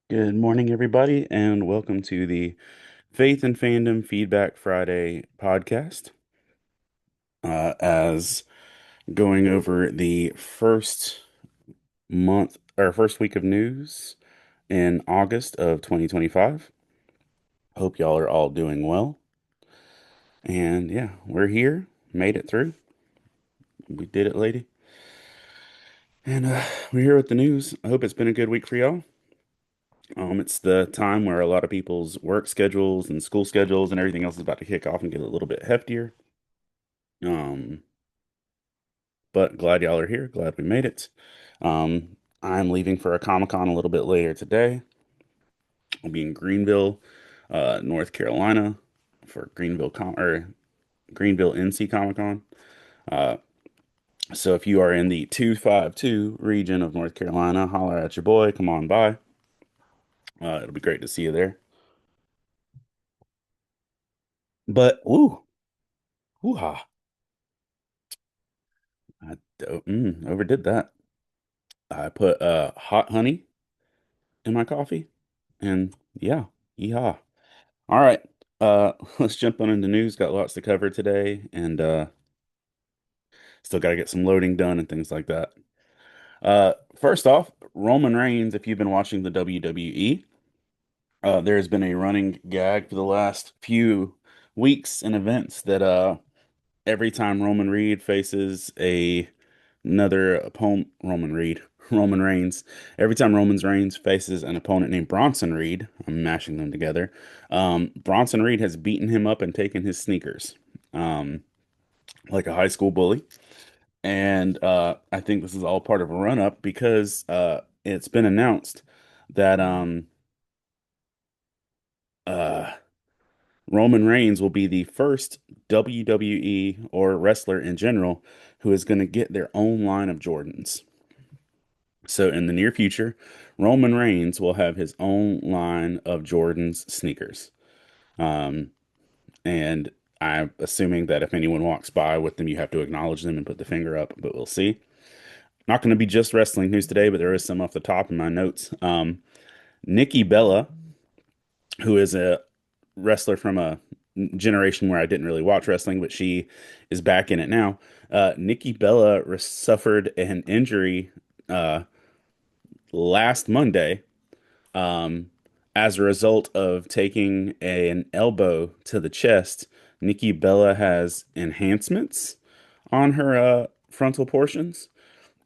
Good morning, everybody, and welcome to the Faith and Fandom Feedback Friday podcast. As going over the first month or first week of news in August of 2025. Hope y'all are all doing well. And yeah, we're here, made it through. We did it, lady. And we're here with the news. I hope it's been a good week for y'all. It's the time where a lot of people's work schedules and school schedules and everything else is about to kick off and get a little bit heftier. Um, but glad y'all are here. Glad we made it. I'm leaving for a Comic-Con a little bit later today. I'll be in Greenville, North Carolina for Greenville NC Comic-Con. Uh, so if you are in the 252 region of North Carolina, holler at your boy. Come on by. It'll be great to see you there. But woo-ha, overdid that. I put hot honey in my coffee, and yeah, yeehaw. All right. Let's jump on into news. Got lots to cover today, and still got to get some loading done and things like that. First off, Roman Reigns, if you've been watching the WWE, there has been a running gag for the last few weeks and events that every time Roman Reed faces another opponent, Roman Reigns, every time Roman Reigns faces an opponent named Bronson Reed, I'm mashing them together. Bronson Reed has beaten him up and taken his sneakers, um, like a high school bully. And I think this is all part of a run up because it's been announced that uh, Roman Reigns will be the first WWE or wrestler in general who is going to get their own line of Jordans. So in the near future, Roman Reigns will have his own line of Jordan's sneakers. Um, and I'm assuming that if anyone walks by with them, you have to acknowledge them and put the finger up, but we'll see. Not going to be just wrestling news today, but there is some off the top in my notes. Nikki Bella, who is a wrestler from a generation where I didn't really watch wrestling, but she is back in it now. Nikki Bella suffered an injury uh, last Monday, um, as a result of taking an elbow to the chest. Nikki Bella has enhancements on her frontal portions,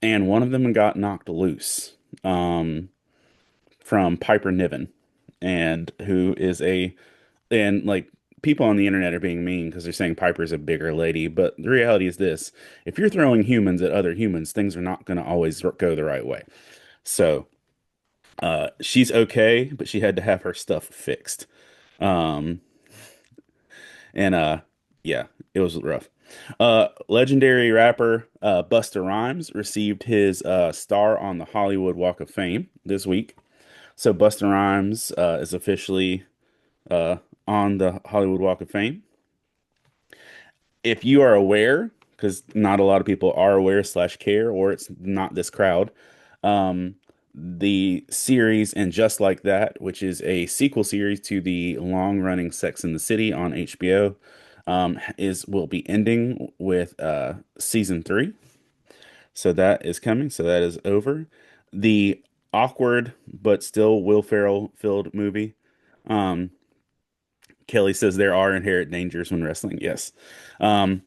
and one of them got knocked loose um, from Piper Niven, and who is and like people on the internet are being mean because they're saying Piper's a bigger lady, but the reality is this: if you're throwing humans at other humans, things are not going to always go the right way. So she's okay, but she had to have her stuff fixed. Um, and yeah, it was rough. Legendary rapper Busta Rhymes received his star on the Hollywood Walk of Fame this week. So Busta Rhymes is officially uh, on the Hollywood Walk of Fame. If you are aware, because not a lot of people are aware slash care, or it's not this crowd, um, the series and Just Like That, which is a sequel series to the long-running Sex in the City on HBO, is will be ending with season three. So that is coming. So that is over. The awkward but still Will Ferrell filled movie. Um, Kelly says there are inherent dangers when wrestling. Yes. Um,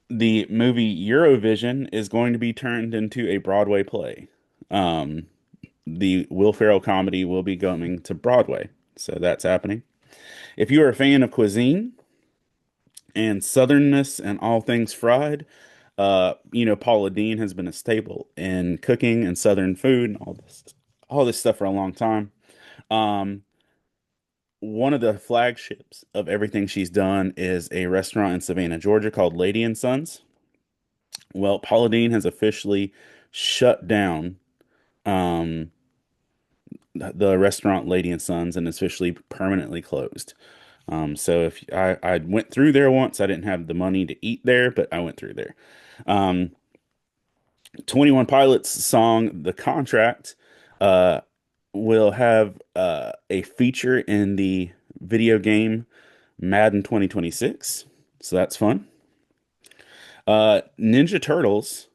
the movie Eurovision is going to be turned into a Broadway play. Um, the Will Ferrell comedy will be going to Broadway. So that's happening. If you are a fan of cuisine and southernness and all things fried, Paula Deen has been a staple in cooking and southern food and all this stuff for a long time. Um, One of the flagships of everything she's done is a restaurant in Savannah, Georgia called Lady and Sons. Well, Paula Deen has officially shut down um, the restaurant Lady and Sons and is officially permanently closed. So if I went through there once, I didn't have the money to eat there, but I went through there. Um, 21 Pilots song "The Contract" uh, will have a feature in the video game Madden 2026. So that's fun. Ninja Turtles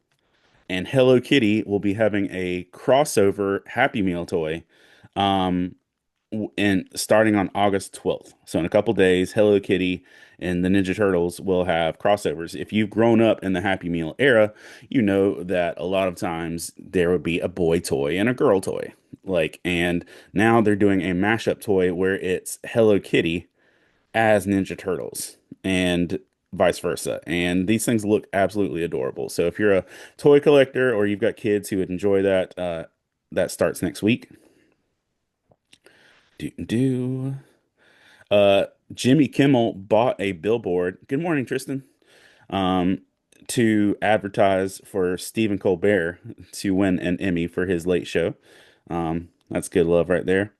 and Hello Kitty will be having a crossover Happy Meal toy. Um, and starting on August 12th. So in a couple days, Hello Kitty and the Ninja Turtles will have crossovers. If you've grown up in the Happy Meal era, you know that a lot of times there would be a boy toy and a girl toy. And now they're doing a mashup toy where it's Hello Kitty as Ninja Turtles and vice versa. And these things look absolutely adorable. So if you're a toy collector or you've got kids who would enjoy that, that starts next week. Do. Jimmy Kimmel bought a billboard. Good morning, Tristan. Um, to advertise for Stephen Colbert to win an Emmy for his late show. That's good love right there.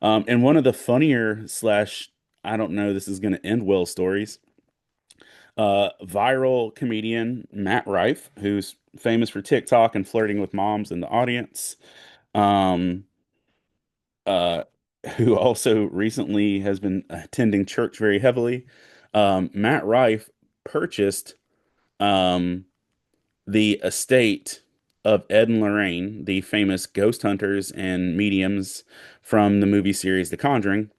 And one of the funnier slash, I don't know, this is going to end well stories. Viral comedian Matt Rife, who's famous for TikTok and flirting with moms in the audience. Um, uh, who also recently has been attending church very heavily. Matt Rife purchased um, the estate of Ed and Lorraine, the famous ghost hunters and mediums from the movie series The Conjuring.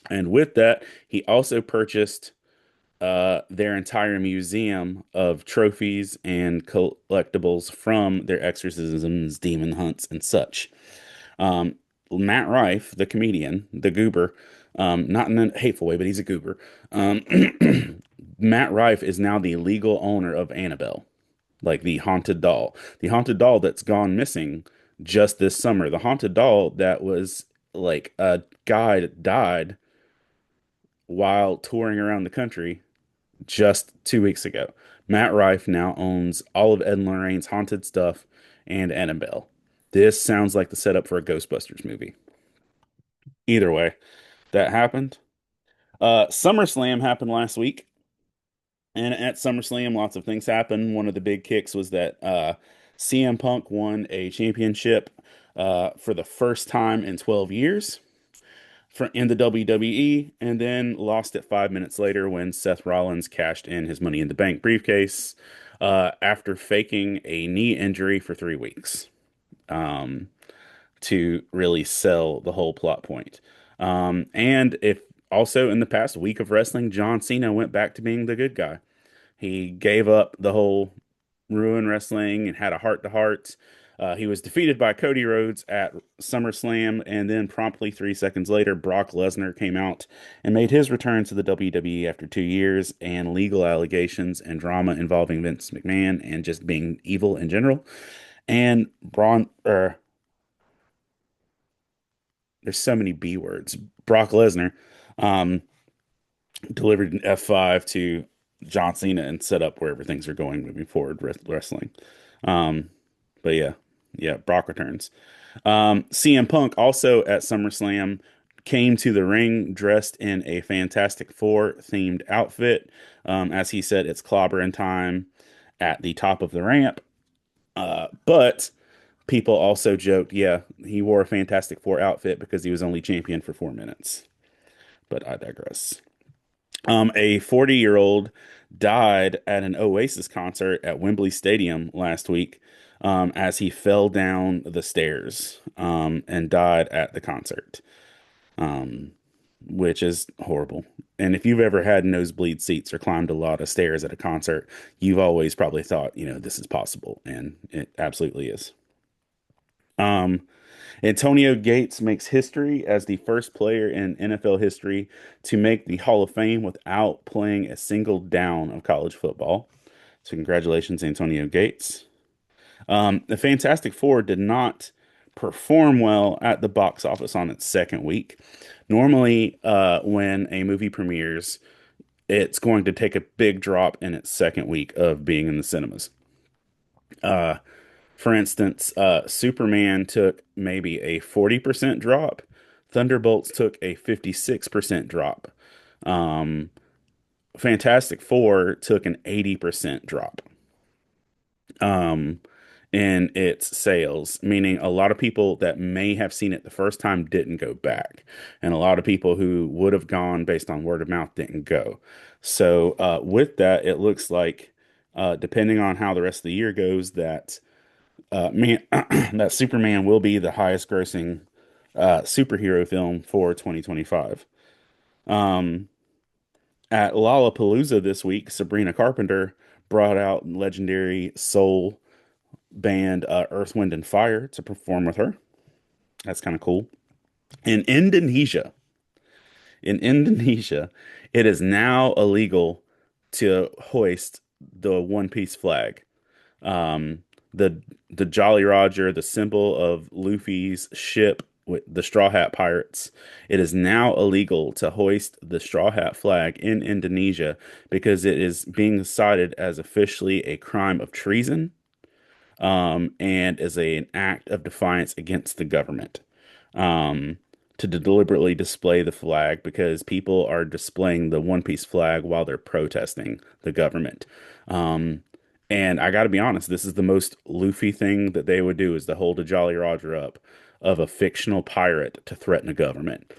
And with that, he also purchased their entire museum of trophies and collectibles from their exorcisms, demon hunts, and such. Um, Matt Rife, the comedian, the goober, not in a hateful way, but he's a goober. Um, Matt Rife is now the legal owner of Annabelle, like the haunted doll that's gone missing just this summer. The haunted doll that was like a guy that died while touring around the country just 2 weeks ago. Matt Rife now owns all of Ed and Lorraine's haunted stuff and Annabelle. This sounds like the setup for a Ghostbusters movie. Either way, that happened. SummerSlam happened last week, and at SummerSlam, lots of things happened. One of the big kicks was that CM Punk won a championship for the first time in 12 years in the WWE, and then lost it 5 minutes later when Seth Rollins cashed in his Money in the Bank briefcase after faking a knee injury for 3 weeks. Um, to really sell the whole plot point. And if also in the past week of wrestling, John Cena went back to being the good guy. He gave up the whole ruin wrestling and had a heart to heart. He was defeated by Cody Rhodes at SummerSlam, and then promptly 3 seconds later, Brock Lesnar came out and made his return to the WWE after 2 years and legal allegations and drama involving Vince McMahon and just being evil in general. And there's so many B words. Brock Lesnar um, delivered an F5 to John Cena and set up wherever things are going moving forward wrestling. Um, but yeah, yeah, Brock returns. CM Punk also at SummerSlam came to the ring dressed in a Fantastic Four themed outfit. As he said, it's clobbering time at the top of the ramp. But people also joked, yeah, he wore a Fantastic Four outfit because he was only champion for 4 minutes. But I digress. A 40-year-old died at an Oasis concert at Wembley Stadium last week as he fell down the stairs and died at the concert, um, which is horrible. And if you've ever had nosebleed seats or climbed a lot of stairs at a concert, you've always probably thought, this is possible, and it absolutely is. Um, Antonio Gates makes history as the first player in NFL history to make the Hall of Fame without playing a single down of college football. So, congratulations, Antonio Gates. The Fantastic Four did not perform well at the box office on its second week. Normally, when a movie premieres, it's going to take a big drop in its second week of being in the cinemas. Uh, For instance, Superman took maybe a 40% drop. Thunderbolts took a 56% drop. Um, Fantastic Four took an 80% drop. Um, in its sales, meaning a lot of people that may have seen it the first time didn't go back, and a lot of people who would have gone based on word of mouth didn't go. So, with that, it looks like, depending on how the rest of the year goes, that man, that Superman will be the highest grossing superhero film for 2025. Um, at Lollapalooza this week, Sabrina Carpenter brought out legendary soul band Earth, Wind, and Fire to perform with her. That's kind of cool. In Indonesia, in Indonesia, it is now illegal to hoist the One Piece flag. Um, the the Jolly Roger, the symbol of Luffy's ship with the Straw Hat Pirates. It is now illegal to hoist the Straw Hat flag in Indonesia because it is being cited as officially a crime of treason, and as an act of defiance against the government. Um, to deliberately display the flag because people are displaying the One Piece flag while they're protesting the government. Um, and I got to be honest, this is the most Luffy thing that they would do is to hold a Jolly Roger up of a fictional pirate to threaten a government.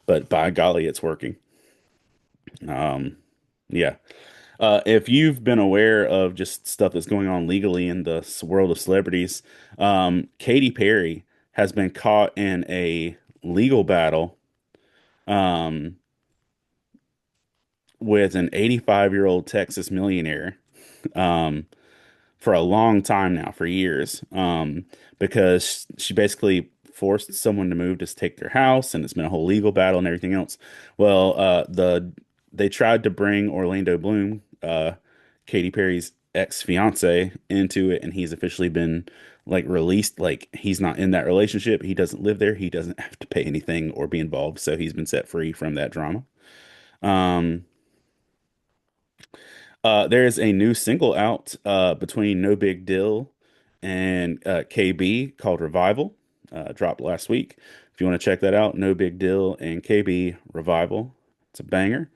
But by golly, it's working. Um, yeah. If you've been aware of just stuff that's going on legally in the world of celebrities, Katy Perry has been caught in a legal battle um, with an 85-year-old Texas millionaire. Um, for a long time now, for years, because she basically forced someone to move to take their house, and it's been a whole legal battle and everything else. Well, they tried to bring Orlando Bloom, Katy Perry's ex-fiance, into it, and he's officially been like released. Like he's not in that relationship. He doesn't live there. He doesn't have to pay anything or be involved, so he's been set free from that drama. Um, there is a new single out between No Big Deal and KB called Revival. Dropped last week. If you want to check that out, No Big Deal and KB Revival. It's a banger.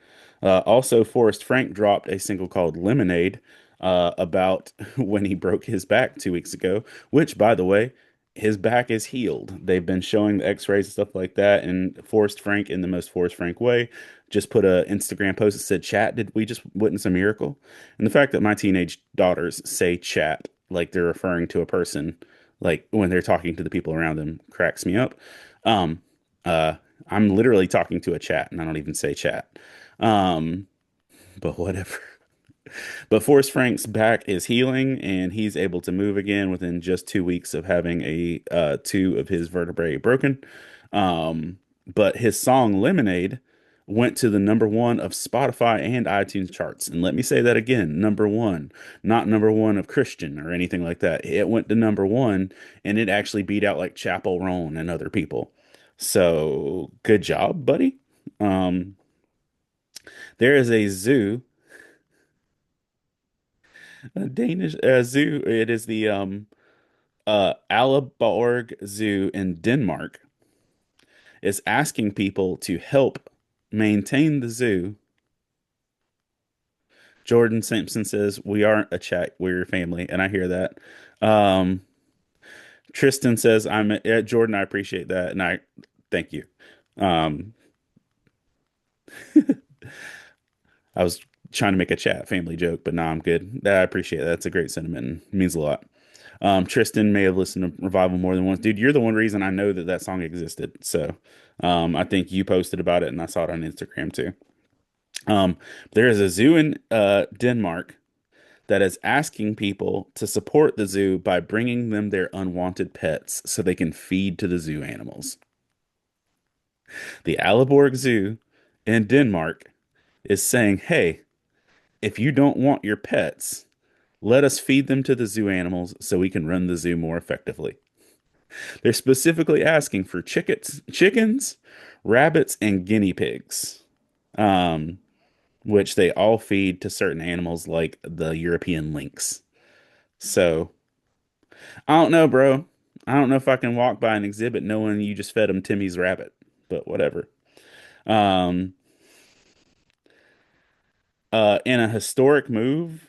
Also, Forrest Frank dropped a single called Lemonade about when he broke his back 2 weeks ago, which, by the way, his back is healed. They've been showing the x-rays and stuff like that, and Forrest Frank, in the most Forrest Frank way, just put a Instagram post that said, "Chat, did we just witness a miracle?" And the fact that my teenage daughters say chat like they're referring to a person, like when they're talking to the people around them, cracks me up. Um, uh, I'm literally talking to a chat, and I don't even say chat. Um, but whatever. But Forrest Frank's back is healing, and he's able to move again within just 2 weeks of having a two of his vertebrae broken. But his song Lemonade went to the number one of Spotify and iTunes charts. And let me say that again, number one, not number one of Christian or anything like that. It went to number one, and it actually beat out like Chapel Roan and other people. So good job, buddy. Um, there is a zoo, a Danish zoo. It is the Aalborg Zoo in Denmark is asking people to help maintain the zoo. Jordan Simpson says, "We aren't a chat, we're your family." And I hear that. Um, Tristan says, Jordan, I appreciate that. And I thank you. Um, I was trying to make a chat family joke, but no, I'm good. I appreciate that. That's a great sentiment and means a lot. Tristan may have listened to Revival more than once. Dude, you're the one reason I know that that song existed. So, I think you posted about it and I saw it on Instagram too. Um, there is a zoo in Denmark that is asking people to support the zoo by bringing them their unwanted pets so they can feed to the zoo animals. The Aalborg Zoo in Denmark is saying, "Hey, if you don't want your pets, let us feed them to the zoo animals so we can run the zoo more effectively." They're specifically asking for chickens, rabbits, and guinea pigs, um, which they all feed to certain animals like the European lynx. So I don't know, bro. I don't know if I can walk by an exhibit knowing you just fed him Timmy's rabbit, but whatever. Um, in a historic move,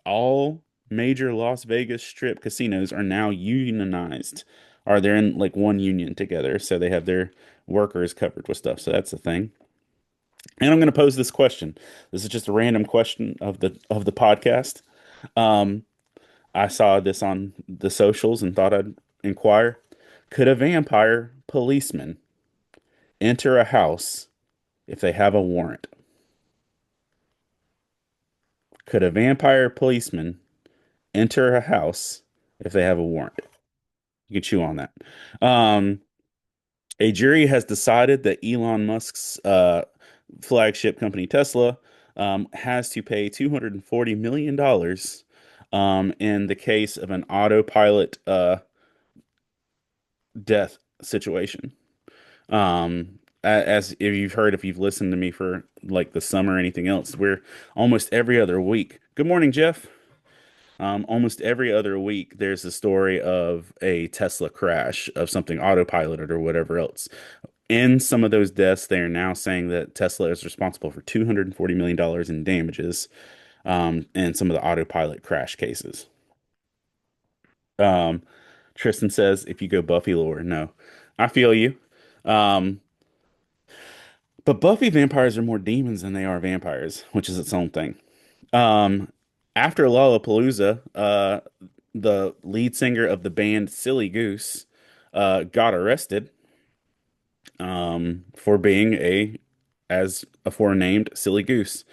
all major Las Vegas Strip casinos are now unionized. Are they're in like one union together, so they have their workers covered with stuff. So that's the thing. And I'm going to pose this question. This is just a random question of the podcast. Um, I saw this on the socials and thought I'd inquire. Could a vampire policeman enter a house if they have a warrant? Could a vampire policeman enter a house if they have a warrant? You can chew on that. Um, a jury has decided that Elon Musk's flagship company, Tesla, has to pay $240 million in the case of an autopilot death situation. As if you've heard, if you've listened to me for like the summer or anything else, we're almost every other week. Good morning, Jeff. Almost every other week, there's a story of a Tesla crash of something autopiloted or whatever else. In some of those deaths, they are now saying that Tesla is responsible for $240 million in damages in some of the autopilot crash cases. Um, Tristan says, if you go Buffy lore, no. I feel you. Um, but Buffy vampires are more demons than they are vampires, which is its own thing. Um, After Lollapalooza, the lead singer of the band Silly Goose got arrested for being as aforenamed, Silly Goose.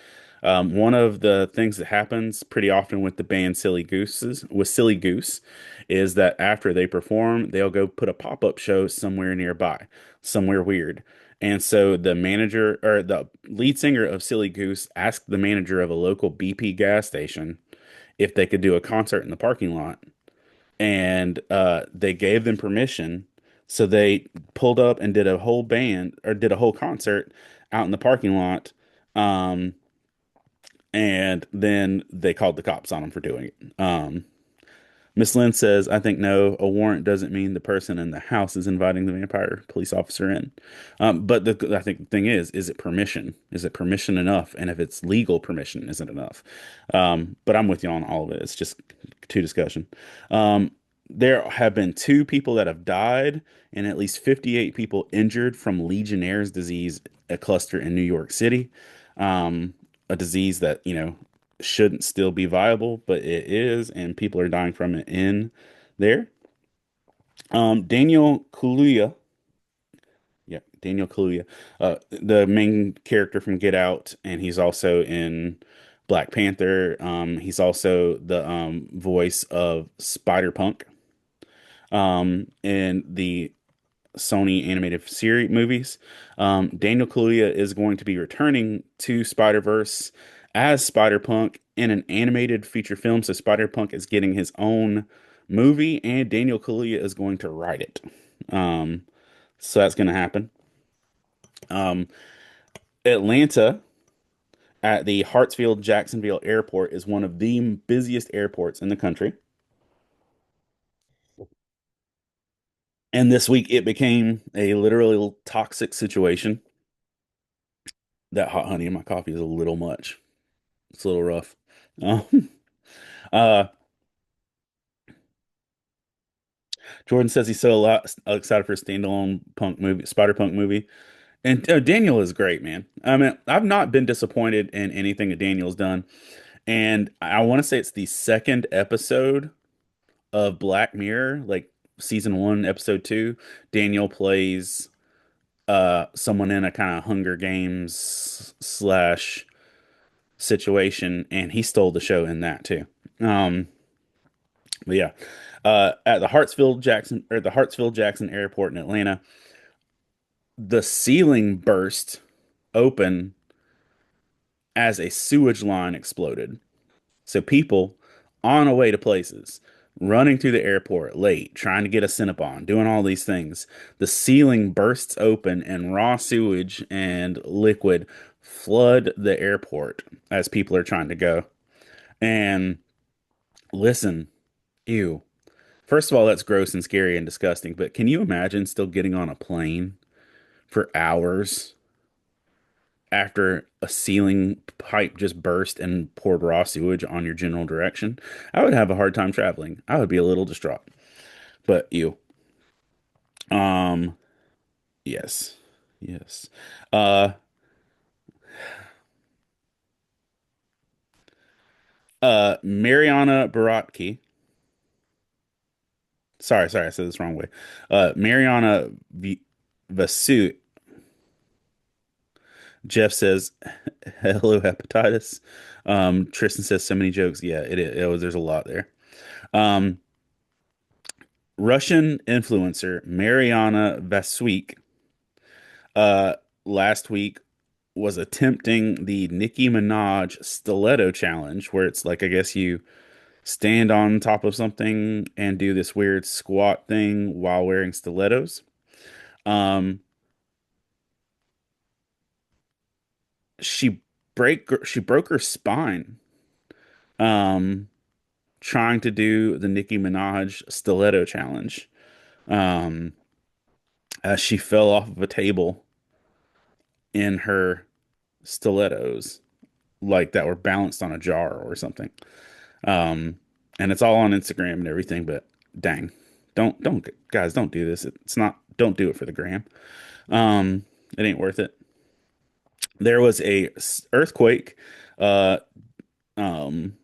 One of the things that happens pretty often with the band Silly Goose, is that after they perform, they'll go put a pop-up show somewhere nearby, somewhere weird. And so the manager or the lead singer of Silly Goose asked the manager of a local BP gas station if they could do a concert in the parking lot, and they gave them permission. So they pulled up and did a whole band or did a whole concert out in the parking lot. Um, and then they called the cops on them for doing it. Miss Lynn says, I think no, a warrant doesn't mean the person in the house is inviting the vampire police officer in. But I think the thing is it permission? Is it permission enough? And if it's legal permission, is it enough? But I'm with you on all of it. It's just two discussion. There have been two people that have died and at least 58 people injured from Legionnaire's disease, a cluster in New York City. A disease that, shouldn't still be viable, but it is, and people are dying from it in there. Daniel Kaluuya, yeah, Daniel Kaluuya, the main character from Get Out, and he's also in Black Panther. He's also the voice of Spider-Punk in the Sony animated series movies. Daniel Kaluuya is going to be returning to Spider-Verse as Spider-Punk in an animated feature film. So Spider-Punk is getting his own movie, and Daniel Kaluuya is going to write it. Um, so that's going to happen. Um, Atlanta at the Hartsfield Jacksonville Airport is one of the busiest airports in the country. And this week it became a literally toxic situation. That hot honey in my coffee is a little much. It's a little rough. Um, uh, Jordan says he's so excited for a standalone punk movie, Spider Punk movie. And Daniel is great, man. I mean, I've not been disappointed in anything that Daniel's done. And I want to say it's the second episode of Black Mirror, like season one, episode two. Daniel plays someone in a kind of Hunger Games slash situation, and he stole the show in that too. But yeah, at the Hartsfield Jackson Airport in Atlanta, the ceiling burst open as a sewage line exploded. So people on a way to places, running through the airport late, trying to get a Cinnabon, doing all these things. The ceiling bursts open and raw sewage and liquid flood the airport as people are trying to go. And listen, ew. First of all, that's gross and scary and disgusting, but can you imagine still getting on a plane for hours after a ceiling pipe just burst and poured raw sewage on your general direction, I would have a hard time traveling. I would be a little distraught. But you, um, yes, yes. Uh, Mariana Baratki. Sorry, I said this wrong way. Mariana Vasut. Jeff says, "Hello, hepatitis." Tristan says, "So many jokes." Yeah, it was. There's a lot there. Um, Russian influencer Mariana Vasuik uh, last week was attempting the Nicki Minaj stiletto challenge, where it's like, I guess you stand on top of something and do this weird squat thing while wearing stilettos. Um, she broke her spine um, trying to do the Nicki Minaj stiletto challenge. Um, as she fell off of a table in her stilettos, like that were balanced on a jar or something. Um, and it's all on Instagram and everything, but dang, don't guys, don't do this. It's not, don't do it for the gram. Um, it ain't worth it. There was a earthquake, uh, um,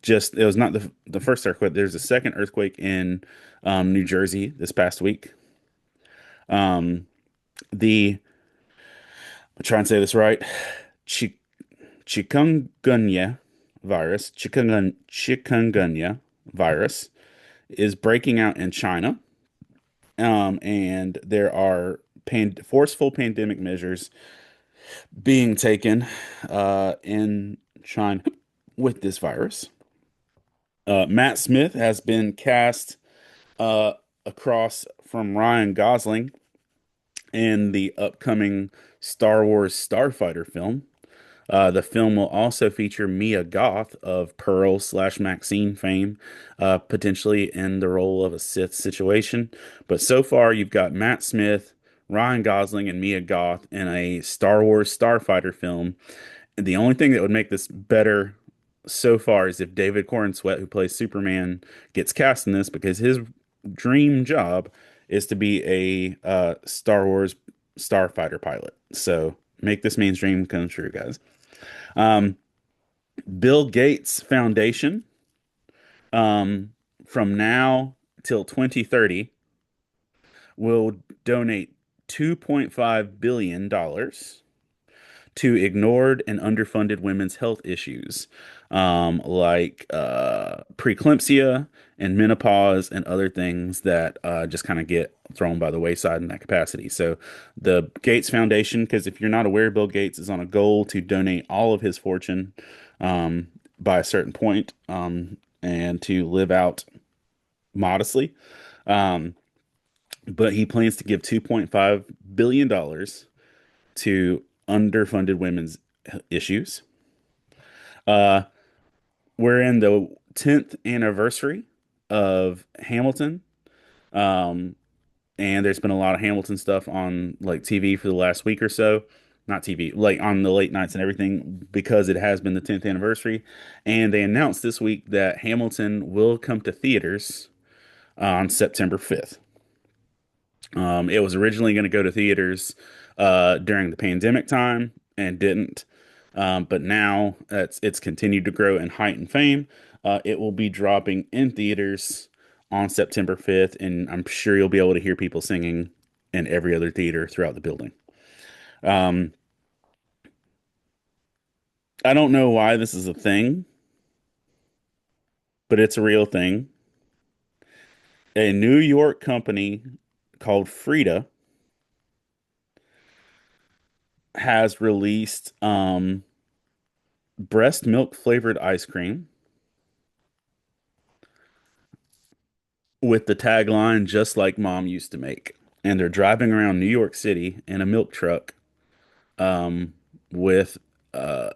just it was not the first earthquake. There's a second earthquake in New Jersey this past week. Um, the I'll try and say this right. Chi chikungunya chikungunya virus is breaking out in China. And there are forceful pandemic measures being taken in China with this virus. Matt Smith has been cast uh, across from Ryan Gosling in the upcoming Star Wars Starfighter film. The film will also feature Mia Goth of Pearl slash Maxine fame, potentially in the role of a Sith situation. But so far, you've got Matt Smith, Ryan Gosling, and Mia Goth in a Star Wars Starfighter film. And the only thing that would make this better so far is if David Corenswet, who plays Superman, gets cast in this because his dream job is to be a Star Wars Starfighter pilot. So make this man's dream come true, guys. Um, Bill Gates Foundation, um, from now till 2030, will donate $2.5 billion to ignored and underfunded women's health issues, like preeclampsia and menopause and other things that just kind of get thrown by the wayside in that capacity. So, the Gates Foundation, because if you're not aware, Bill Gates is on a goal to donate all of his fortune by a certain point and to live out modestly. Um, but he plans to give $2.5 billion to underfunded women's issues. Uh, we're in the 10th anniversary of Hamilton. Um, and there's been a lot of Hamilton stuff on like TV for the last week or so. Not TV, like on the late nights and everything, because it has been the 10th anniversary. And they announced this week that Hamilton will come to theaters on September 5th. It was originally going to go to theaters during the pandemic time and didn't. But now it's continued to grow in height and fame. It will be dropping in theaters on September 5th, and I'm sure you'll be able to hear people singing in every other theater throughout the building. Um, I don't know why this is a thing, but it's a real thing. A New York company called Frida has released breast milk flavored ice cream with the tagline just like mom used to make. And they're driving around New York City in a milk truck um, with uh,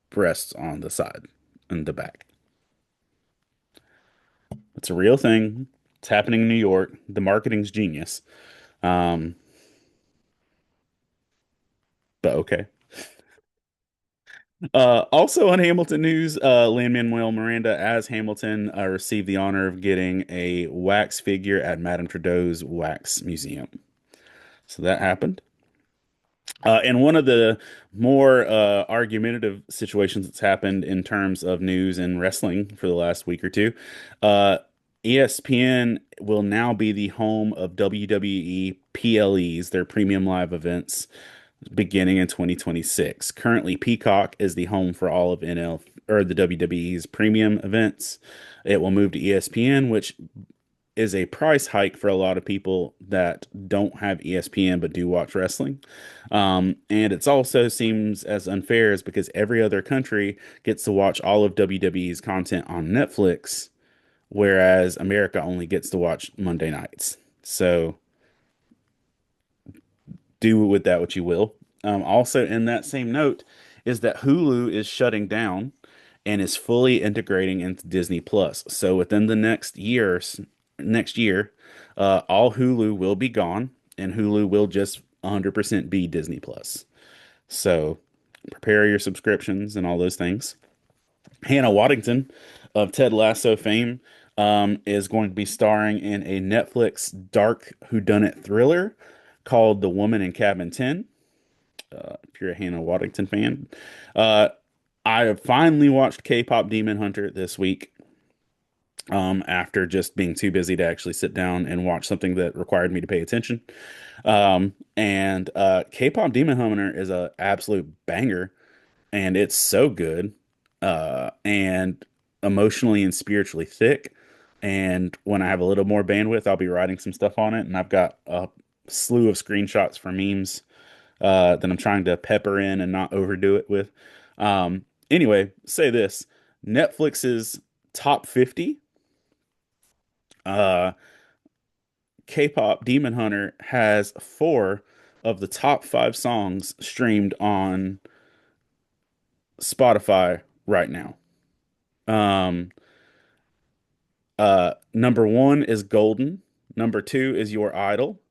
breasts on the side and the back. It's a real thing. It's happening in New York. The marketing's genius. Um, but okay. Also on Hamilton news, Lin-Manuel Miranda as Hamilton received the honor of getting a wax figure at Madame Trudeau's Wax Museum. So that happened. And one of the more argumentative situations that's happened in terms of news and wrestling for the last week or two, uh, ESPN will now be the home of WWE PLEs, their premium live events, beginning in 2026. Currently, Peacock is the home for all of NL or the WWE's premium events. It will move to ESPN, which is a price hike for a lot of people that don't have ESPN but do watch wrestling. And it also seems as unfair as because every other country gets to watch all of WWE's content on Netflix, whereas America only gets to watch Monday nights. So do with that what you will. Also, in that same note, is that Hulu is shutting down and is fully integrating into Disney Plus. So within the next year, all Hulu will be gone, and Hulu will just 100% be Disney Plus. So prepare your subscriptions and all those things. Hannah Waddington of Ted Lasso fame is going to be starring in a Netflix dark whodunit thriller called The Woman in Cabin 10. If you're a Hannah Waddington fan, uh, I have finally watched K-pop Demon Hunter this week. After just being too busy to actually sit down and watch something that required me to pay attention. And K-pop Demon Hunter is a absolute banger, and it's so good, and emotionally and spiritually thick. And when I have a little more bandwidth, I'll be writing some stuff on it, and I've got a slew of screenshots for memes that I'm trying to pepper in and not overdo it with. Anyway, say this: Netflix's top 50 uh, K-pop Demon Hunter has four of the top five songs streamed on Spotify right now. Um, Number one is Golden. Number two is Your Idol.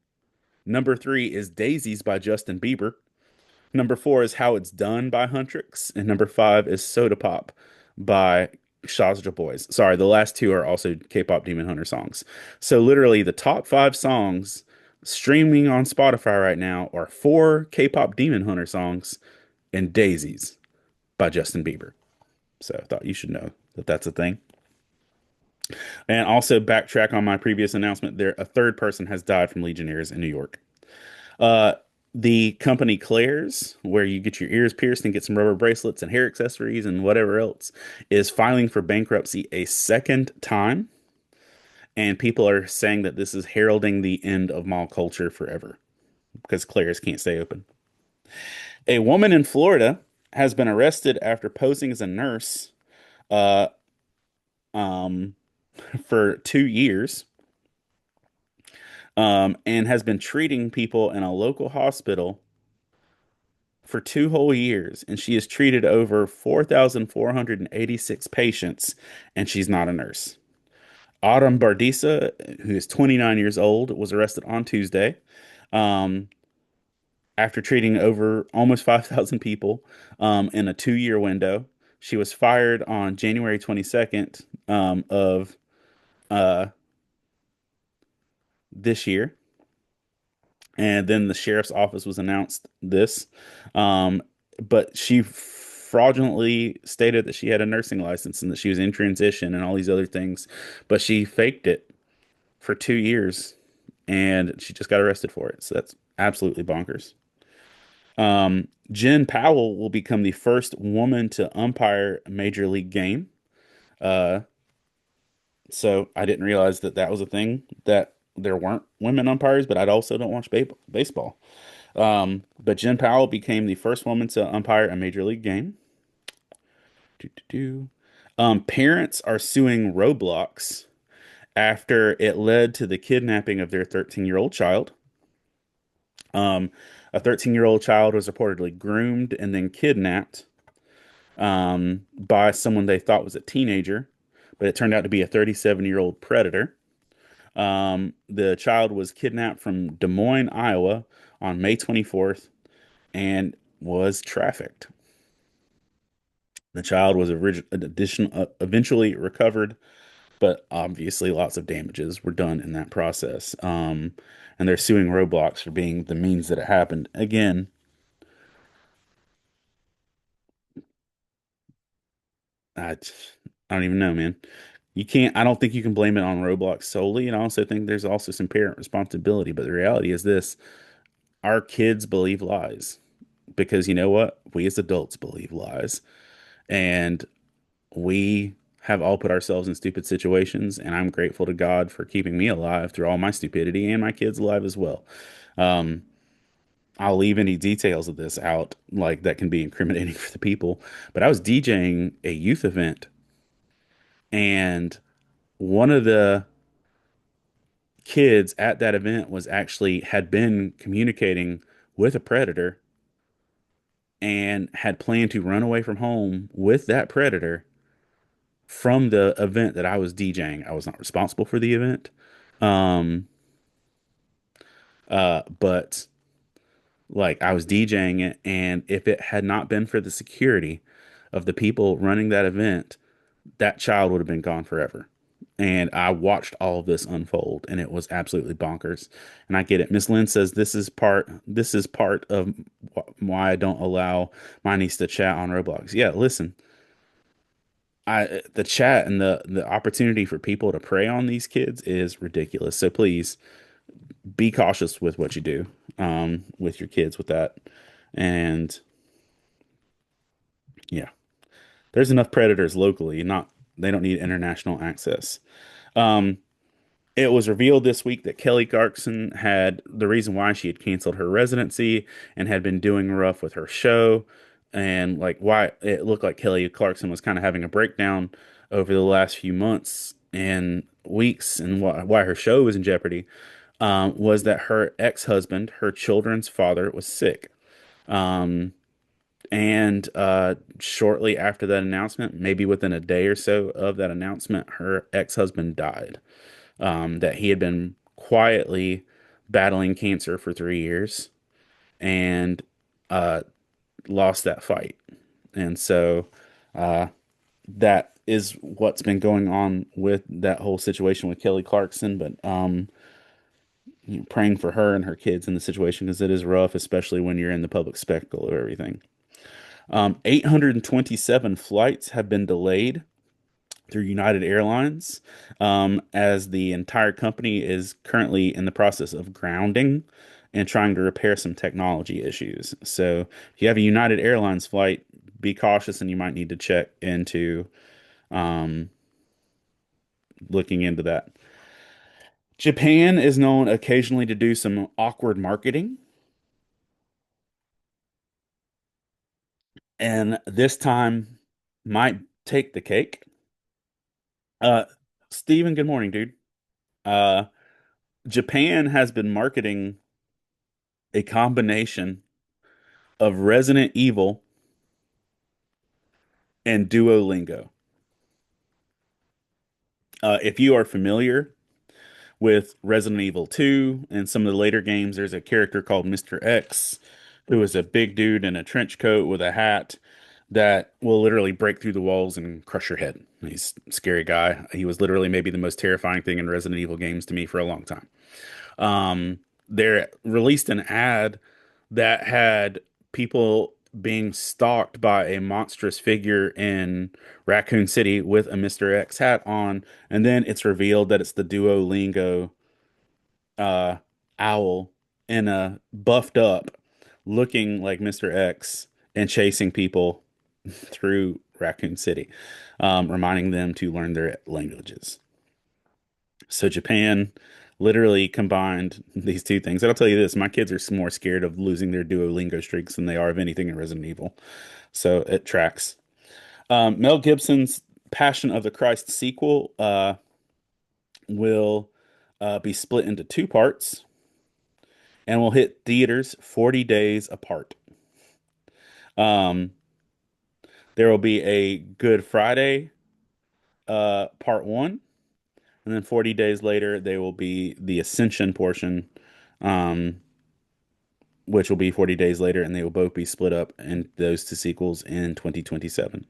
Number three is Daisies by Justin Bieber. Number four is How It's Done by Huntrix. And number five is Soda Pop by Shazja Boys. Sorry, the last two are also K-pop Demon Hunter songs. So literally the top five songs streaming on Spotify right now are four K-pop Demon Hunter songs and Daisies by Justin Bieber. So I thought you should know that that's a thing. And also backtrack on my previous announcement there, a third person has died from Legionnaires in New York. Uh, the company Claire's, where you get your ears pierced and get some rubber bracelets and hair accessories and whatever else, is filing for bankruptcy a second time. And people are saying that this is heralding the end of mall culture forever because Claire's can't stay open. A woman in Florida has been arrested after posing as a nurse uh, um, for 2 years, and has been treating people in a local hospital for 2 whole years, and she has treated over 4,486 patients, and she's not a nurse. Autumn Bardisa, who is 29 years old, was arrested on Tuesday um, after treating over almost 5,000 people in a 2 year window. She was fired on January 22nd of uh, this year. And then the sheriff's office was announced this. Um, but she fraudulently stated that she had a nursing license and that she was in transition and all these other things. But she faked it for 2 years and she just got arrested for it. So that's absolutely bonkers. Jen Powell will become the first woman to umpire a major league game. Uh, so I didn't realize that that was a thing that there weren't women umpires, but I also don't watch baseball. But Jen Powell became the first woman to umpire a major league game. Doo-doo-doo. Parents are suing Roblox after it led to the kidnapping of their 13-year-old child. Um, a 13-year-old child was reportedly groomed and then kidnapped by someone they thought was a teenager, but it turned out to be a 37-year-old predator. The child was kidnapped from Des Moines, Iowa on May 24th, and was trafficked. The child was eventually recovered, but obviously lots of damages were done in that process. And they're suing Roblox for being the means that it happened. Again, I, I don't even know, man. I don't think you can blame it on Roblox solely. And I also think there's also some parent responsibility. But the reality is this: our kids believe lies because you know what? We as adults believe lies. And we have all put ourselves in stupid situations. And I'm grateful to God for keeping me alive through all my stupidity and my kids alive as well. Um, I'll leave any details of this out, like that can be incriminating for the people. But I was DJing a youth event, and one of the kids at that event was actually had been communicating with a predator and had planned to run away from home with that predator from the event that I was DJing. I was not responsible for the event. Um, but like I was DJing it, and if it had not been for the security of the people running that event, that child would have been gone forever. And I watched all of this unfold, and it was absolutely bonkers. And I get it. Miss Lynn says this is part of why I don't allow my niece to chat on Roblox. Yeah, listen, I the chat and the opportunity for people to prey on these kids is ridiculous. So please be cautious with what you do with your kids with that. And yeah, there's enough predators locally, not they don't need international access. Um, It was revealed this week that Kelly Clarkson had the reason why she had canceled her residency and had been doing rough with her show, and like why it looked like Kelly Clarkson was kind of having a breakdown over the last few months and weeks, and why her show was in jeopardy, was that her ex-husband, her children's father, was sick. Um, and shortly after that announcement, maybe within a day or so of that announcement, her ex-husband died. That he had been quietly battling cancer for 3 years and uh, lost that fight. And so that is what's been going on with that whole situation with Kelly Clarkson. But praying for her and her kids in the situation because it is rough, especially when you're in the public spectacle of everything. 827 flights have been delayed through United Airlines, as the entire company is currently in the process of grounding and trying to repair some technology issues. So if you have a United Airlines flight, be cautious and you might need to check into um, looking into that. Japan is known occasionally to do some awkward marketing, and this time might take the cake. Uh, Steven, good morning, dude. Uh, Japan has been marketing a combination of Resident Evil and Duolingo. If you are familiar with Resident Evil 2 and some of the later games, there's a character called Mr. X who is a big dude in a trench coat with a hat that will literally break through the walls and crush your head. He's a scary guy. He was literally maybe the most terrifying thing in Resident Evil games to me for a long time. They released an ad that had people being stalked by a monstrous figure in Raccoon City with a Mr. X hat on, and then it's revealed that it's the Duolingo uh, owl in a buffed up, looking like Mr. X and chasing people through Raccoon City, reminding them to learn their languages. So Japan literally combined these two things. And I'll tell you this, my kids are more scared of losing their Duolingo streaks than they are of anything in Resident Evil. So it tracks. Mel Gibson's Passion of the Christ sequel will be split into two parts and will hit theaters 40 days apart. Um, there will be a Good Friday part one, and then 40 days later, there will be the Ascension portion, um, which will be 40 days later, and they will both be split up in those two sequels in 2027.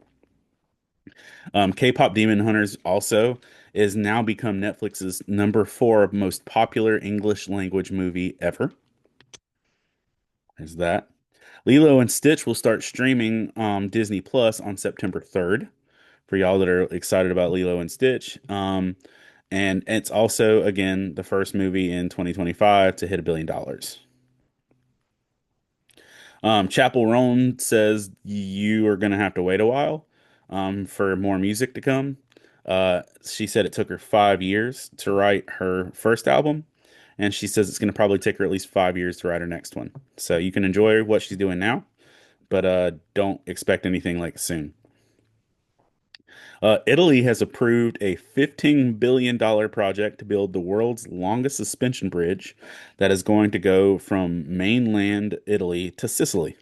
K-pop Demon Hunters also is now become Netflix's number four most popular English language movie ever. There's that. Lilo and Stitch will start streaming Disney Plus on September 3rd for y'all that are excited about Lilo and Stitch. And it's also, again, the first movie in 2025 to hit $1 billion. Chapel Roan says you are going to have to wait a while for more music to come. She said it took her 5 years to write her first album, and she says it's going to probably take her at least 5 years to write her next one. So you can enjoy what she's doing now, but don't expect anything like soon. Italy has approved a $15 billion project to build the world's longest suspension bridge that is going to go from mainland Italy to Sicily.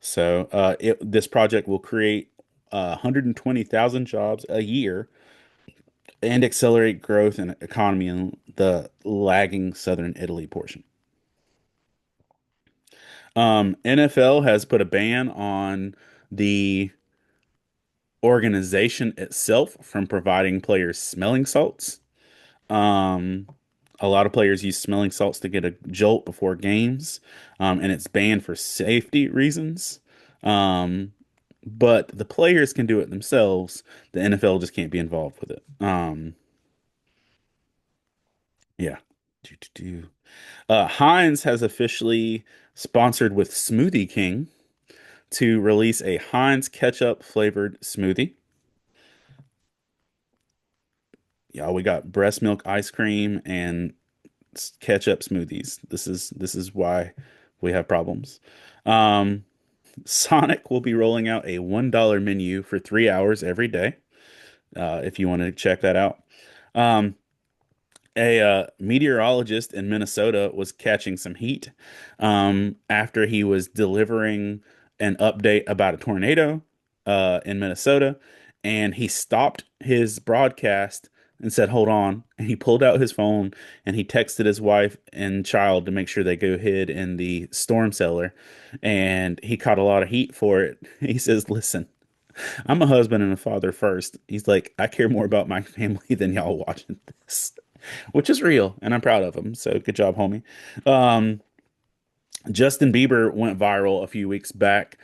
So this project will create 120,000 jobs a year and accelerate growth and economy in the lagging southern Italy portion. NFL has put a ban on the organization itself from providing players smelling salts. Um, a lot of players use smelling salts to get a jolt before games, and it's banned for safety reasons. Um, but the players can do it themselves. The NFL just can't be involved with it. Yeah. Do. Heinz has officially sponsored with Smoothie King to release a Heinz ketchup flavored smoothie. Yeah, we got breast milk ice cream and ketchup smoothies. This is why we have problems. Um, Sonic will be rolling out a $1 menu for 3 hours every day. If you want to check that out. Um, a meteorologist in Minnesota was catching some heat after he was delivering an update about a tornado in Minnesota, and he stopped his broadcast and said, "Hold on." And he pulled out his phone and he texted his wife and child to make sure they go hid in the storm cellar. And he caught a lot of heat for it. He says, "Listen, I'm a husband and a father first." He's like, "I care more about my family than y'all watching this." Which is real, and I'm proud of him. So good job, homie. Um, Justin Bieber went viral a few weeks back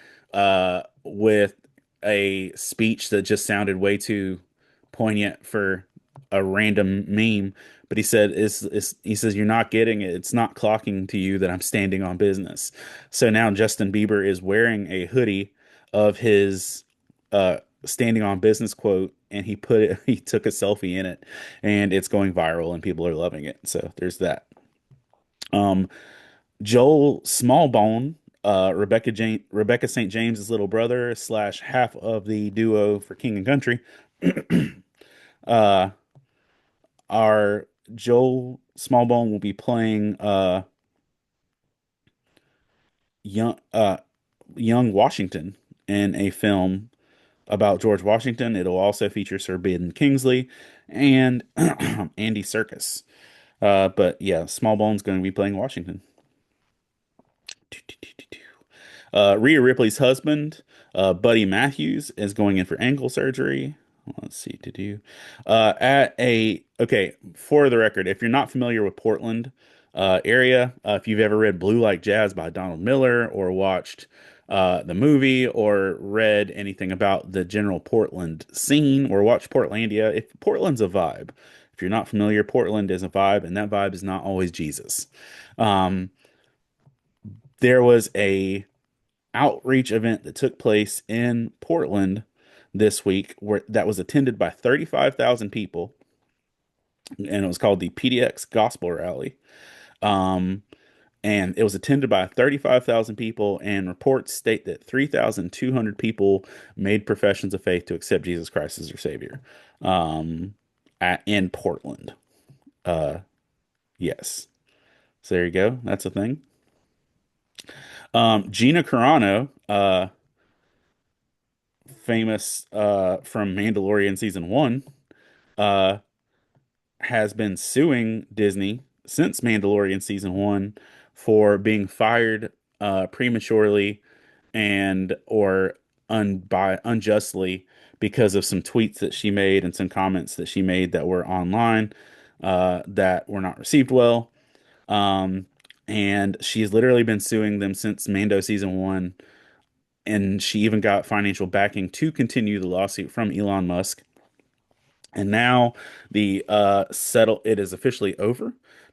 with a speech that just sounded way too poignant for a random meme. But he said, he says, "You're not getting it. It's not clocking to you that I'm standing on business." So now Justin Bieber is wearing a hoodie of his standing on business quote, and he took a selfie in it, and it's going viral, and people are loving it. So there's that. Um, Joel Smallbone, Rebecca St. James's little brother slash half of the duo for King and Country, uh, our Joel Smallbone will be playing young young Washington in a film about George Washington. It'll also feature Sir Ben Kingsley and Andy Serkis. But yeah, Smallbone's going to be playing Washington. Rhea Ripley's husband, Buddy Matthews, is going in for ankle surgery. Let's see to do. Okay, for the record, if you're not familiar with Portland area, if you've ever read Blue Like Jazz by Donald Miller or watched the movie or read anything about the general Portland scene or watched Portlandia, if Portland's a vibe. If you're not familiar, Portland is a vibe, and that vibe is not always Jesus. Um, there was a outreach event that took place in Portland this week where that was attended by 35,000 people, and it was called the PDX Gospel Rally. Um, and it was attended by 35,000 people, and reports state that 3,200 people made professions of faith to accept Jesus Christ as their Savior in Portland. Uh, yes. So there you go. That's a thing. Gina Carano, famous from Mandalorian season one, uh, has been suing Disney since Mandalorian season one for being fired prematurely and or unjustly because of some tweets that she made and some comments that she made that were online that were not received well. Um, and she's literally been suing them since Mando season one, and she even got financial backing to continue the lawsuit from Elon Musk. And now the settle it is officially over.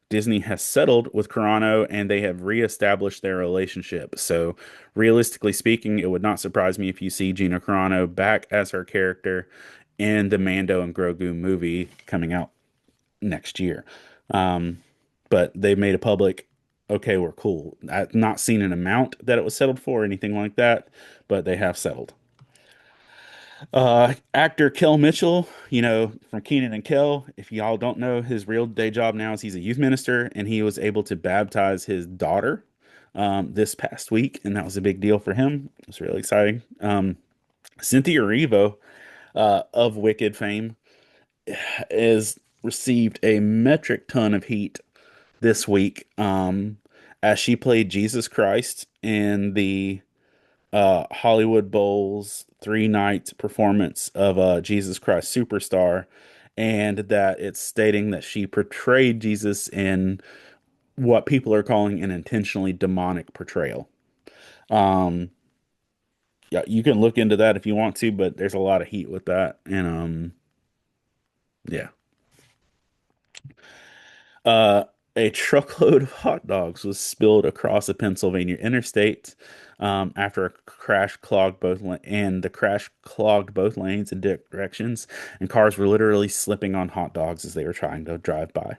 Disney has settled with Carano and they have reestablished their relationship. So, realistically speaking, it would not surprise me if you see Gina Carano back as her character in the Mando and Grogu movie coming out next year. Um, but they made a public, okay, we're cool. I've not seen an amount that it was settled for or anything like that, but they have settled. Actor Kel Mitchell, from Keenan and Kel, if y'all don't know, his real day job now is he's a youth minister, and he was able to baptize his daughter this past week, and that was a big deal for him. It was really exciting. Cynthia Erivo, of Wicked fame, has received a metric ton of heat this week as she played Jesus Christ in the Hollywood Bowl's 3 night performance of Jesus Christ Superstar, and that it's stating that she portrayed Jesus in what people are calling an intentionally demonic portrayal. Um, yeah, you can look into that if you want to, but there's a lot of heat with that, and yeah. Uh, a truckload of hot dogs was spilled across a Pennsylvania interstate after a crash clogged and the crash clogged both lanes in directions, and cars were literally slipping on hot dogs as they were trying to drive by.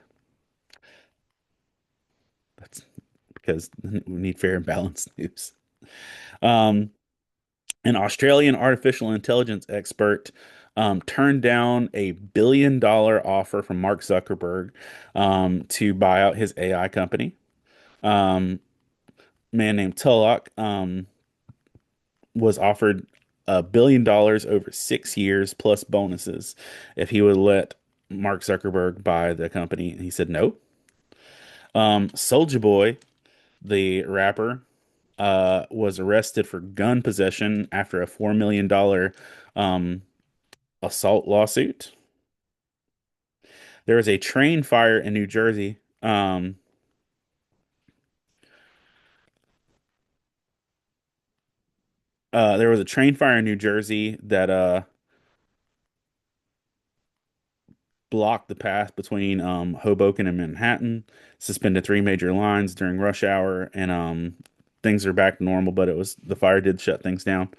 That's because we need fair and balanced news. Um, an Australian artificial intelligence expert turned down $1 billion offer from Mark Zuckerberg to buy out his AI company. Um, Man named Tullock was offered $1 billion over 6 years plus bonuses if he would let Mark Zuckerberg buy the company. And he said no. Soulja Boy, the rapper, was arrested for gun possession after a $4 million assault lawsuit. There was a train fire in New Jersey. There was a train fire in New Jersey that blocked the path between Hoboken and Manhattan, suspended 3 major lines during rush hour, and things are back to normal. But the fire did shut things down.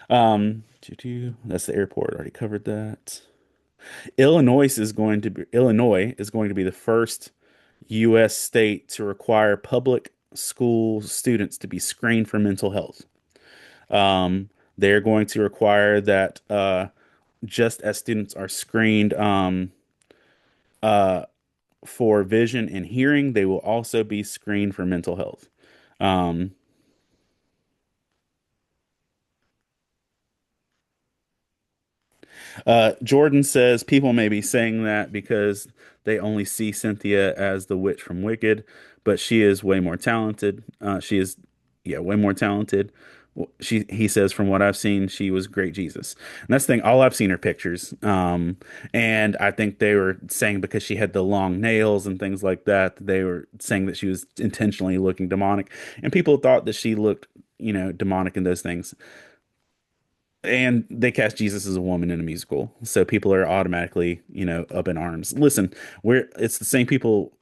That's the airport. Already covered that. Illinois is going to be the first U.S. state to require public school students to be screened for mental health. They're going to require that just as students are screened uh, for vision and hearing, they will also be screened for mental health. Um, Jordan says people may be saying that because they only see Cynthia as the witch from Wicked, but she is way more talented. She is, yeah, way more talented. He says, from what I've seen, she was great Jesus. And that's the thing. All I've seen are pictures. And I think they were saying because she had the long nails and things like that, they were saying that she was intentionally looking demonic. And people thought that she looked, demonic in those things. And they cast Jesus as a woman in a musical, so people are automatically, up in arms. Listen, it's the same people.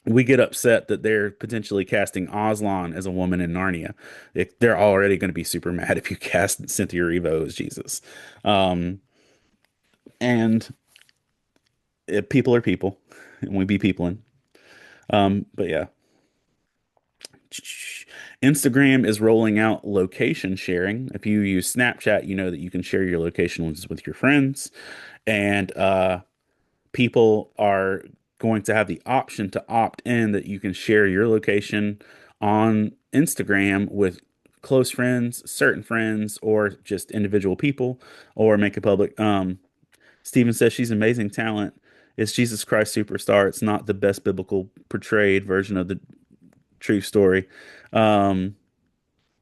We get upset that they're potentially casting Aslan as a woman in Narnia. They're already going to be super mad if you cast Cynthia Erivo as Jesus. Um, and people are people, and we be peopling. But yeah, Instagram is rolling out location sharing. If you use Snapchat, you know that you can share your locations with your friends, and people are going to have the option to opt in that you can share your location on Instagram with close friends, certain friends, or just individual people, or make it public. Steven says she's amazing talent. It's Jesus Christ Superstar. It's not the best biblical portrayed version of the True story. Um,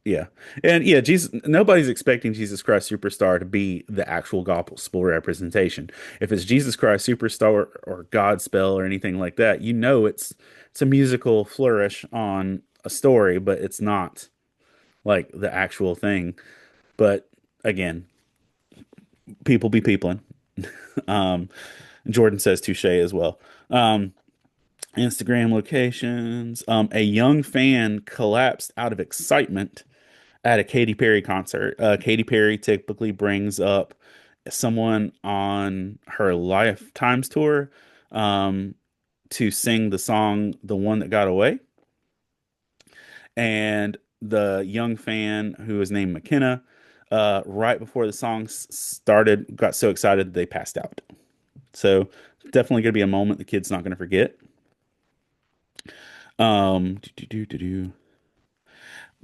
yeah. And yeah, Jesus, nobody's expecting Jesus Christ Superstar to be the actual gospel representation. If it's Jesus Christ Superstar or Godspell or anything like that, you know it's a musical flourish on a story, but it's not like the actual thing. But again, people be peopling. Um, Jordan says touche as well. Instagram locations. A young fan collapsed out of excitement at a Katy Perry concert. Katy Perry typically brings up someone on her Lifetimes tour um, to sing the song "The One That Got Away," and the young fan who is named McKenna, right before the song started, got so excited they passed out. So definitely going to be a moment the kid's not going to forget.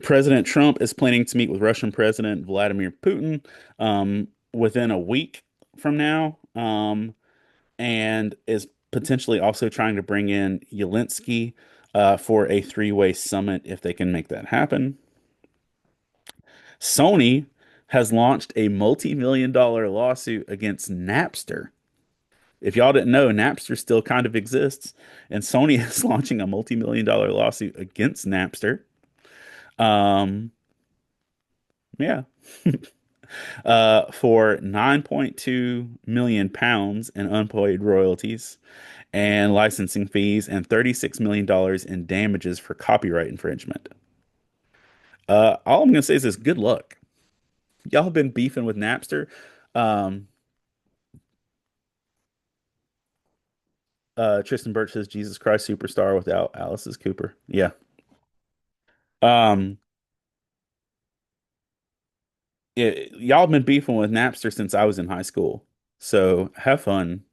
President Trump is planning to meet with Russian President Vladimir Putin within a week from now, and is potentially also trying to bring in Zelensky for a three-way summit if they can make that happen. Sony has launched a multi-million dollar lawsuit against Napster. If y'all didn't know, Napster still kind of exists, and Sony is launching a multi-million dollar lawsuit against Napster. Um, yeah, for 9.2 million pounds in unpaid royalties and licensing fees and $36 million in damages for copyright infringement. All I'm gonna say is this: good luck. Y'all have been beefing with Napster. Um, Tristan Birch says Jesus Christ Superstar without Alice's Cooper. Yeah. Um, y'all have been beefing with Napster since I was in high school. So have fun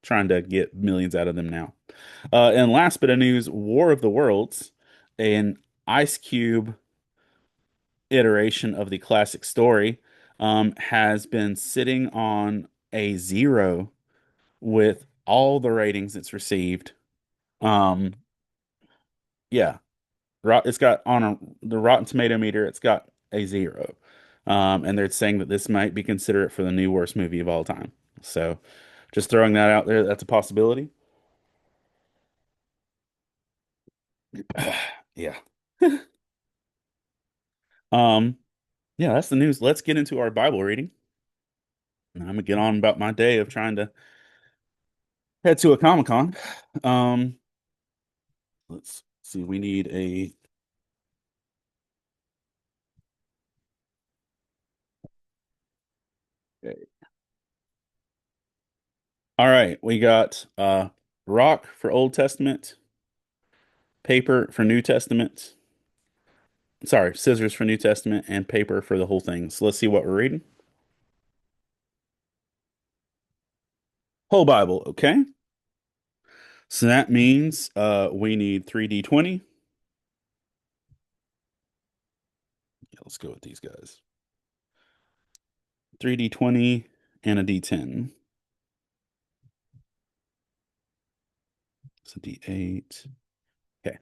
trying to get millions out of them now. And last bit of news, War of the Worlds, an Ice Cube iteration of the classic story, has been sitting on a zero with all the ratings it's received. Um, yeah, it's got on the Rotten Tomato meter, it's got a zero. And they're saying that this might be considered for the new worst movie of all time. So just throwing that out there, that's a possibility. Yeah. Um, yeah, that's the news. Let's get into our Bible reading. And I'm gonna get on about my day of trying to head to a Comic-Con. Um, let's see, we need a okay. All right, we got rock for Old Testament, paper for New Testament. Sorry, scissors for New Testament, and paper for the whole thing. So let's see what we're reading. Whole Bible, okay? So that means we need 3D20. Yeah, let's go with these guys. 3D20 and a D10. So D8. Okay.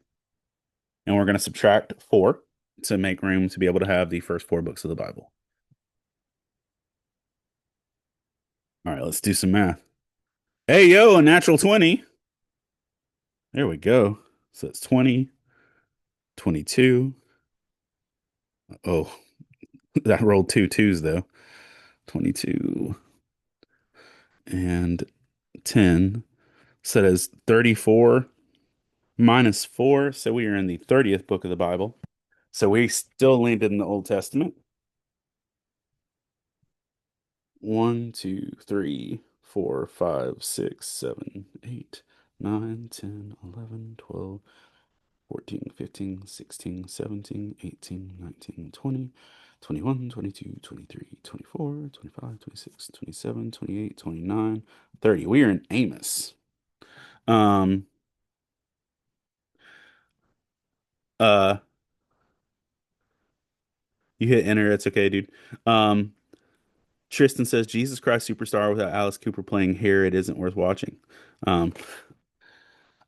And we're going to subtract 4 to make room to be able to have the first 4 books of the Bible. All right, let's do some math. Hey, yo, a natural 20. There we go. So it's 20, 22. Oh, that rolled two twos though. 22 and 10. So that is 34 minus 4. So we are in the 30th book of the Bible. So we still landed in the Old Testament. 1, 2, 3, 4, 5, 6, 7, 8, 9, 10, 11, 12, 14, 15, 16, 17, 18, 19, 20, 21, 22, 23, 24, 25, 26, 27, 28, 29, 30. We are in Amos. Um, uh, you hit enter. It's okay, dude. Um, Tristan says Jesus Christ Superstar without Alice Cooper playing Herod isn't worth watching. Um,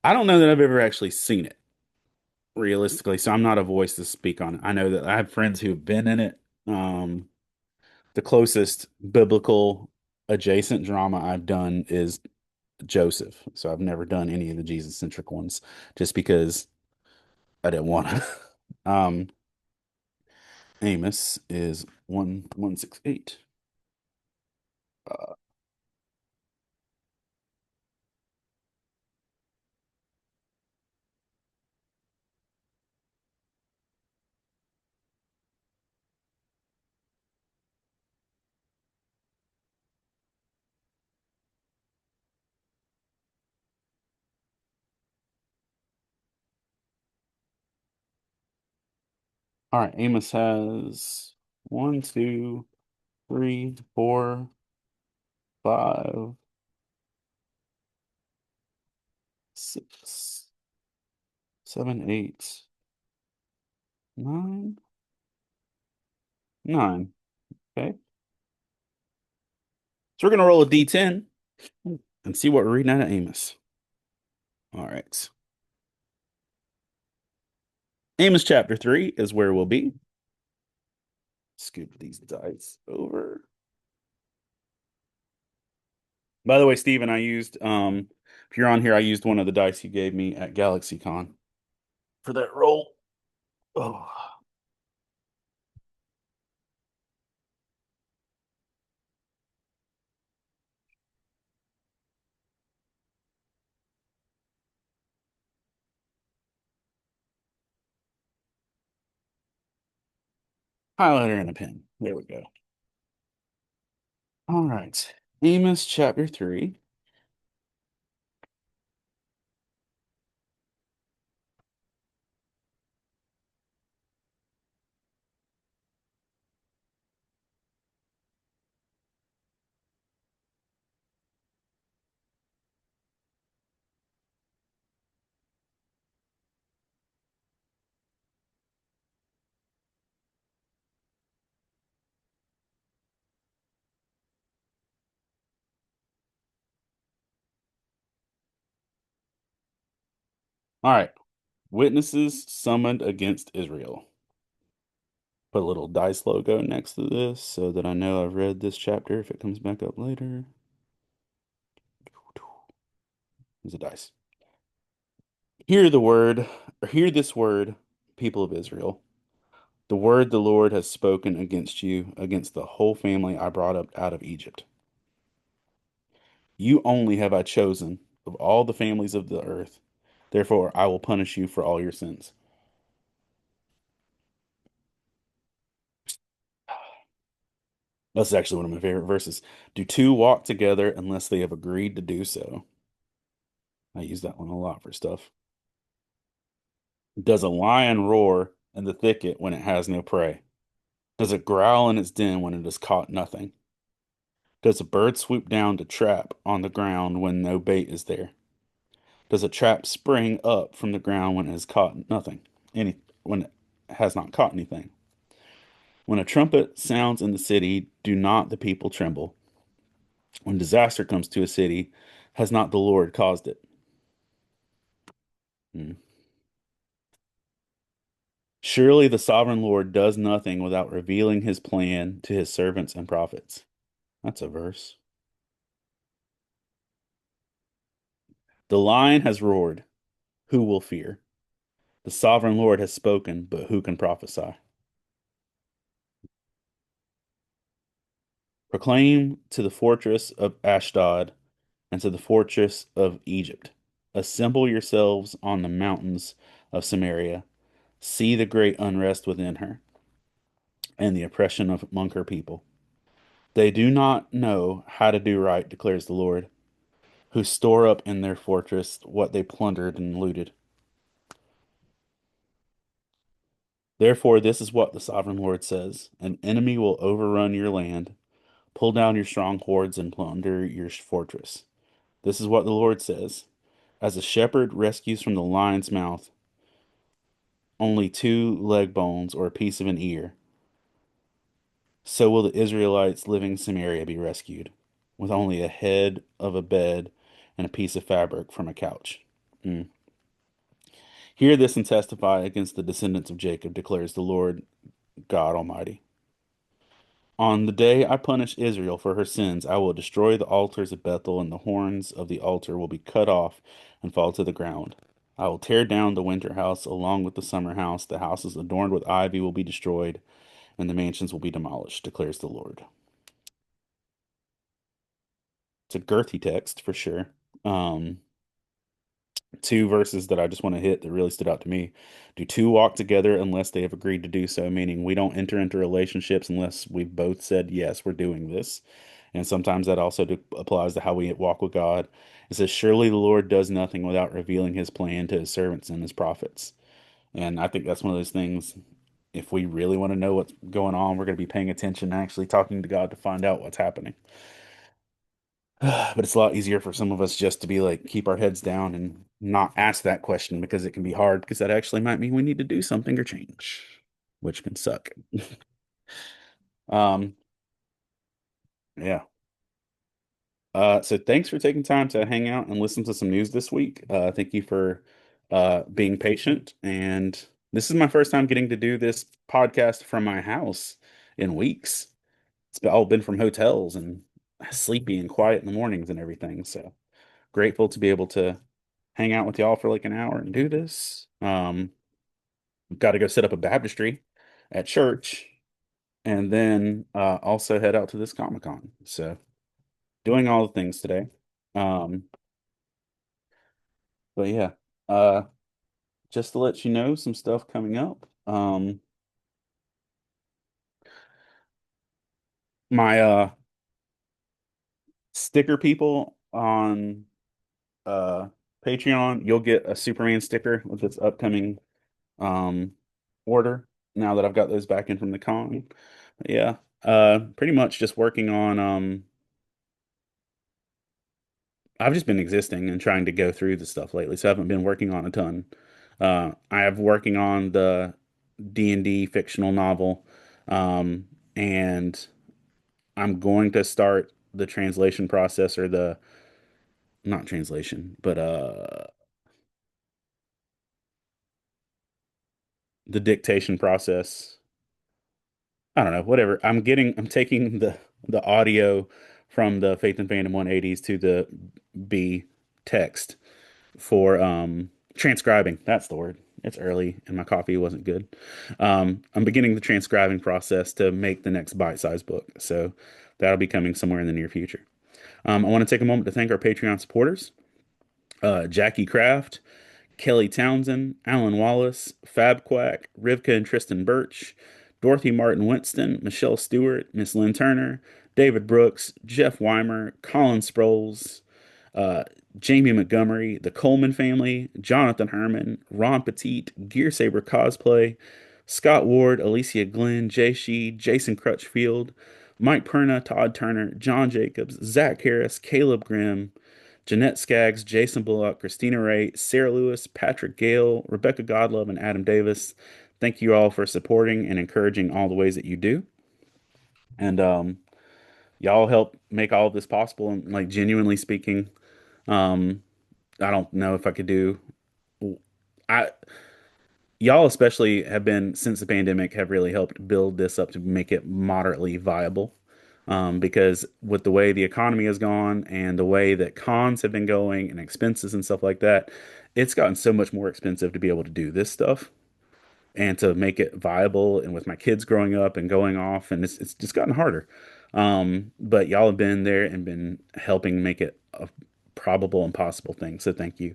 I don't know that I've ever actually seen it. realistically, so I'm not a voice to speak on it. I know that I have friends who've been in it. The closest biblical adjacent drama I've done is Joseph. So I've never done any of the Jesus centric ones just because I didn't want to. Um, Amos is 1168. Uh, all right, Amos has one, two, three, four, five, six, seven, eight, nine, nine. Okay. So we're gonna roll a D10 and see what we're reading out of Amos. All right. Amos chapter 3 is where we'll be. Scoop these dice over. By the way, Steven, I used if you're on here, I used one of the dice you gave me at GalaxyCon for that roll. Oh, highlighter and a pen. There we go. All right. Amos chapter 3. All right. Witnesses summoned against Israel. Put a little dice logo next to this so that I know I've read this chapter if it comes back up later. There's a dice. Hear the word, or hear this word, people of Israel. The word the Lord has spoken against you, against the whole family I brought up out of Egypt. You only have I chosen of all the families of the earth. Therefore, I will punish you for all your sins. That's actually one of my favorite verses. Do two walk together unless they have agreed to do so? I use that one a lot for stuff. Does a lion roar in the thicket when it has no prey? Does it growl in its den when it has caught nothing? Does a bird swoop down to trap on the ground when no bait is there? Does a trap spring up from the ground when it has caught nothing? When it has not caught anything? When a trumpet sounds in the city, do not the people tremble? When disaster comes to a city, has not the Lord caused it? Hmm. Surely the sovereign Lord does nothing without revealing his plan to his servants and prophets. That's a verse. The lion has roared. Who will fear? The sovereign Lord has spoken, but who can prophesy? Proclaim to the fortress of Ashdod and to the fortress of Egypt. Assemble yourselves on the mountains of Samaria. See the great unrest within her and the oppression of among her people. They do not know how to do right, declares the Lord, who store up in their fortress what they plundered and looted. Therefore, this is what the sovereign Lord says: an enemy will overrun your land, pull down your strongholds, and plunder your fortress. This is what the Lord says: as a shepherd rescues from the lion's mouth only two leg bones or a piece of an ear, so will the Israelites living in Samaria be rescued, with only a head of a bed and a piece of fabric from a couch. Mm. Hear this and testify against the descendants of Jacob, declares the Lord God Almighty. On the day I punish Israel for her sins, I will destroy the altars of Bethel, and the horns of the altar will be cut off and fall to the ground. I will tear down the winter house along with the summer house. The houses adorned with ivy will be destroyed, and the mansions will be demolished, declares the Lord. It's a girthy text for sure. Um, Two verses that I just want to hit that really stood out to me. Do two walk together unless they have agreed to do so? Meaning we don't enter into relationships unless we've both said, yes, we're doing this. And sometimes that also applies to how we walk with God. It says, surely the Lord does nothing without revealing his plan to his servants and his prophets. And I think that's one of those things. If we really want to know what's going on, we're going to be paying attention and actually talking to God to find out what's happening. But it's a lot easier for some of us just to be like, keep our heads down and not ask that question because it can be hard because that actually might mean we need to do something or change, which can suck. Um, yeah. So thanks for taking time to hang out and listen to some news this week. Thank you for being patient. And this is my first time getting to do this podcast from my house in weeks. All been from hotels and sleepy and quiet in the mornings and everything. So grateful to be able to hang out with y'all for like an hour and do this. Got to go set up a baptistry at church and then also head out to this Comic Con. So doing all the things today. Um, but yeah, uh, just to let you know some stuff coming up. My sticker people on uh Patreon, you'll get a Superman sticker with this upcoming um order now that I've got those back in from the con. Yeah. Pretty much just working on I've just been existing and trying to go through the stuff lately, so I haven't been working on a ton. I have working on the D&D fictional novel, and I'm going to start the translation process or the not translation, but the dictation process. I don't know, whatever. I'm taking the audio from the Faith and Fandom 180s to the B text for transcribing. That's the word. It's early and my coffee wasn't good. I'm beginning the transcribing process to make the next bite-sized book. So that'll be coming somewhere in the near future. I want to take a moment to thank our Patreon supporters, Jackie Kraft, Kelly Townsend, Alan Wallace, Fab Quack, Rivka and Tristan Birch, Dorothy Martin Winston, Michelle Stewart, Miss Lynn Turner, David Brooks, Jeff Weimer, Colin Sproles, uh, Jamie Montgomery, the Coleman family, Jonathan Herman, Ron Petit, Gear Saber Cosplay, Scott Ward, Alicia Glenn, Jay Sheed, Jason Crutchfield, Mike Perna, Todd Turner, John Jacobs, Zach Harris, Caleb Grimm, Jeanette Skaggs, Jason Bullock, Christina Ray, Sarah Lewis, Patrick Gale, Rebecca Godlove, and Adam Davis. Thank you all for supporting and encouraging all the ways that you do. And y'all help make all of this possible. And like genuinely speaking, um, I don't know if I could do. I Y'all especially have been since the pandemic have really helped build this up to make it moderately viable. Because with the way the economy has gone and the way that cons have been going and expenses and stuff like that, it's gotten so much more expensive to be able to do this stuff and to make it viable. And with my kids growing up and going off, and it's just gotten harder. But y'all have been there and been helping make it a probable and possible thing. So thank you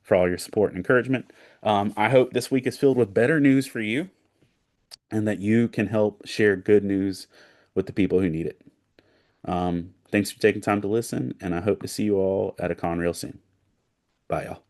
for all your support and encouragement. I hope this week is filled with better news for you and that you can help share good news with the people who need it. Thanks for taking time to listen, and I hope to see you all at a con real soon. Bye, y'all.